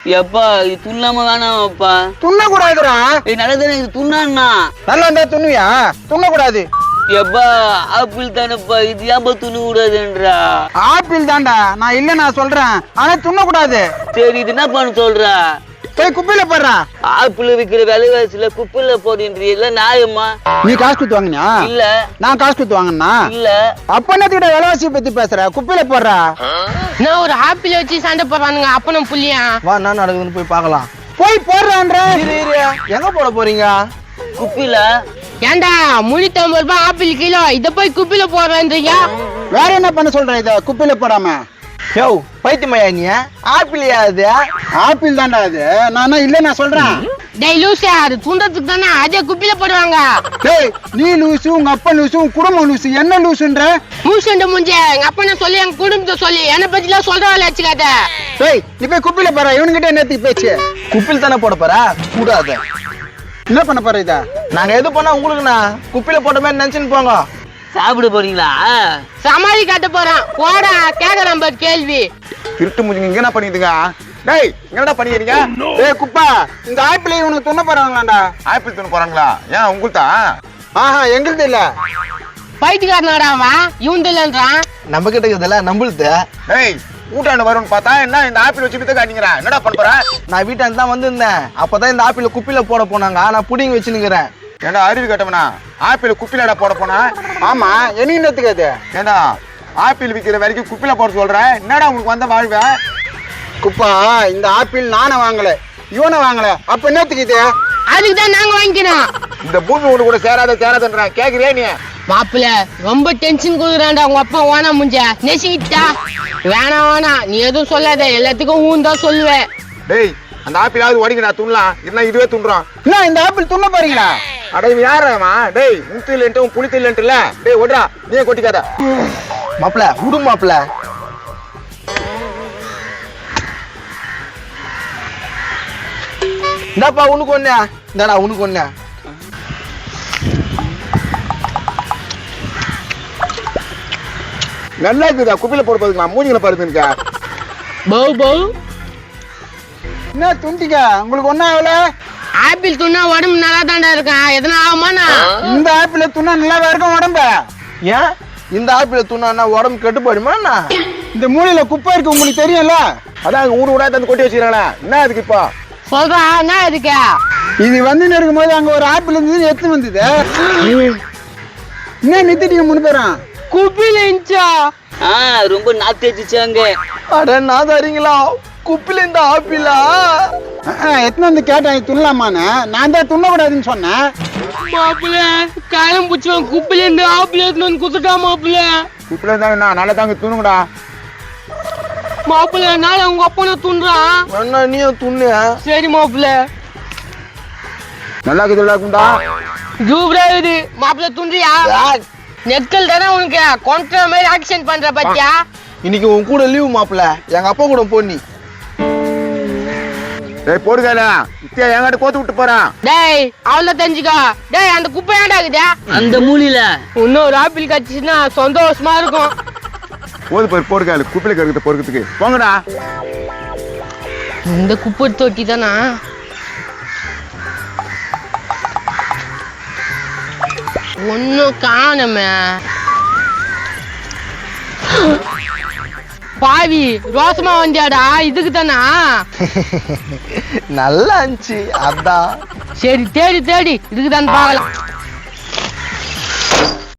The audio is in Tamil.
எப்பா இது துண்ணாம வேணாமாப்பா. துண்ண கூடாதுடா. நல்லதானே இது துண்ணாண்ணா. நல்லா இருந்தா துண்ணுவியா? துண்ண கூடாது. எப்பா ஆப்பிள் தானேப்பா, இது ஏப்பா துண்ண கூடாதுன்றா? ஆப்பிள் தான்டா, நான் இல்ல நான் சொல்றேன், ஆனா துண்ண கூடாது. சரி இது என்ன பண்ண சொல்ற? போய் குப்பையில போடுறா. ஆப்பிள் விக்கிற விலைவாசியில குப்பையில போடுன்றீங்களா? நியாயமா? நீ காசு கொடுத்து வாங்கினியா? இல்ல. நான் காசு கொடுத்து வாங்கினா? இல்ல. அப்ப என்னத்துக்கிட்ட விலைவாசியை பத்தி பேசுற? குப்பையில போடுறா. நான் ஒரு ஆப்பிள் வச்சு சண்டை போடுறானுங்க அப்பனும் புள்ளியா. வா என்ன நடக்குதுன்னு போய் பார்க்கலாம். போய் போடுறான்ற. எங்க போட போறீங்க? குப்பையில. ஏண்டா 350 ரூபாய் ஆப்பிள் கிலோ, இத போய் குப்பையில போடுறேன்றீங்க. வேற என்ன பண்ண சொல்ற? இத குப்பையில போடாம. யோ பைத்தியமையா நீ? ஆப்பிள் அது? ஆப்பிள் தான்டா அது. நான் இல்ல நான் சொல்றேன். டேய் லூசா, அது துண்டத்துக்கு தானே, அதே குப்பையில போடுவாங்க. டேய் நீ லூசு, உங்க அப்பா லூசு, உங்க குடும்பம் லூசு. என்ன லூசுன்ற? மூசுண்ட முஞ்ச எங்க அப்பனை சொல்லி எங்க குடும்பத்தை சொல்லி என்ன பத்திலாம் சொல்ற வேலை வச்சுக்காத. டேய் நீ போய் குப்பையில போற. இவனுங்கிட்ட என்னத்துக்கு பேச்சு? குப்பில் தானே போட போற? கூடாது. என்ன பண்ண போற இத? நாங்க எது பண்ணா உங்களுக்குண்ணா குப்பில போட்ட மாதிரி நினைச்சுன்னு போங்க. சாப்பிட போறீங்களா? சமாளி காட்ட போறான். போடா கேக்குறான் பாரு கேள்வி. திருட்டு முடிஞ்சு இங்க என்ன பண்ணிட்டுங்க? டேய் என்னடா பண்ணிக்கிறீங்க? டேய் குப்பா, இந்த ஆப்பிள் இவனுக்கு துண்ண போறாங்களாடா. ஆப்பிள் துணி போறாங்களா? ஏன் உங்கள்தா? ஆஹா எங்களுது இல்ல. பைத்தியக்காரனாடாவா இவன் இல்லன்றான். நம்ம கிட்ட இருக்குதுல்ல நம்மளுது. ஏய் ஊட்டாண்டு வரும்னு பார்த்தா என்ன இந்த ஆப்பிள் வச்சு வித்து காட்டிங்கிறா? என்னடா பண்ண போற? நான் வீட்டாண்டு தான் வந்திருந்தேன். அப்பதான் இந்த ஆப்பிள குப்பில போட போனாங்க. நான் புடிங்கி வச்சுன்னுக்கிறேன். ஏண்டா அறிவு கட்டவனா? ஆப்பிள் குப்பிலடா போட போனா? ஆமா என்ன என்னத்துக்கு அது? ஏண்டா ஆப்பிள் விக்கிற வரைக்கும் குப்பில போட சொல்ற? என்னடா உங்களுக்கு வந்த வாழ்வ? குப்பா இந்த ஆப்பிள் நானே வாங்கல, இவனை வாங்கல. அப்ப என்னத்துக்கு இது? அதுக்குதான் நாங்க வாங்கிக்கிறோம். இந்த பூமி ஒண்ணு கூட சேராதன்றான். கேக்குறியா நீ? மாப்பிள்ள ரொம்ப டென்ஷன் கொடுக்குறான்டா உங்க அப்பா. வானா முஞ்ச நெசிக்கிட்டா. வேணாம் நீ எதுவும் சொல்லாத, எல்லாத்துக்கும் ஊன் தான் சொல்லுவேன். டேய் அந்த ஆப்பிளாவது ஒடிங்கடா துண்ணலாம். இல்லைன்னா இதுவே துண்டுறோம். என்ன இந்த ஆப்பிள் துண்ண போறீங்களா? அடே யாரமா? டேய் முத்து இல்லன்ட்டு புளித்து இல்லன்ட்டுல. டேய் ஓடுறா, நீயே கொட்டிக்காத. மாப்பிள விடு மாப்பிள. இந்தாப்பா உனக்கு ஒண்ணு. இந்தாடா உனக்கு ஒண்ணு. நல்லா இருக்குதா குப்பில போட போதுங்களா? மூஞ்சில பாருதுங்க. பௌ பௌ என்ன துண்டிக்க? உங்களுக்கு ஒன்னும் ஆகல? ஆப்பிள் துண்ணா உடம்பு நல்லா தாண்டா இருக்கான். எதனா ஆகுமாண்ணா? இந்த ஆப்பிள் துண்ணா நல்லாவே இருக்கும் உடம்பு. ஏன் இந்த ஆப்பிள துண்ணா உடம்பு கெட்டு போயிடுமா? இந்த மூலையில குப்பை இருக்கு, உங்களுக்கு தெரியும்ல? அதான் ஊடு ஊடா தந்து கொட்டி வச்சுக்கிறாங்களா? என்ன அதுக்கு இப்போ? சொல்றா என்ன இருக்கு? இது வந்து இருக்கும்போது அங்க ஒரு ஆப்பிள் இருந்தது, எடுத்து வந்தது. என்ன நிறுத்திட்டீங்க 3 பேரும்? குப்பில இருந்துச்சா? ரொம்ப நாத்து வச்சுச்சாங்க. அட நான் தரீங்களா? குப்பில இந்த ஆப்பிளா? எத்தனை வந்து கேட்டேன் துண்ணலாமான்னு. நான் தான் துண்ண கூடாதுன்னு சொன்னேன். மாப்பிள்ள காயம் பிடிச்சவன் குப்பில இருந்து ஆப்பிள் எடுத்துன்னு குத்துட்டா. மாப்பிள்ள குப்பில இருந்தா என்ன? நல்லா தாங்க துணுங்கடா. மாப்பிள்ள நாளை உங்க அப்பனை துண்றான். அண்ணா நீயும் துண்ணு. சரி மாப்பிள்ள. நல்லா இருக்குதுடா. ஜூப்ரா இது மாப்பிள்ள துண்றியா? நெட்கள் தானே உனக்கு கொண்ட மாதிரி ஆக்ஷன் பண்ற பத்தியா? இன்னைக்கு உன் கூட லீவு மாப்பிள. எங்க அப்பா கூட போனி. டேய் போடுகல. இத்தியா எங்கட்ட கோத்து விட்டு போறான். டேய் அவள தெரிஞ்சுக்கோ. டேய் அந்த குப்பை ஏன்டா இருக்குது? அந்த மூலையில இன்னொரு ஆப்பிள் கட்சிச்சுன்னா சந்தோஷமா இருக்கும். போது போய் போடுகல. குப்பில கறக்கிட்ட பொறுக்கிறதுக்கு போங்கடா. இந்த குப்பை தொட்டி தானா? ஒன்னும் காணுமே. பாவி ரோசமா வந்தியாடா? இதுக்கு தானா? நல்லா இருந்துச்சு அதான். சரி தேடி இதுக்கு தான் பார்க்கலாம்.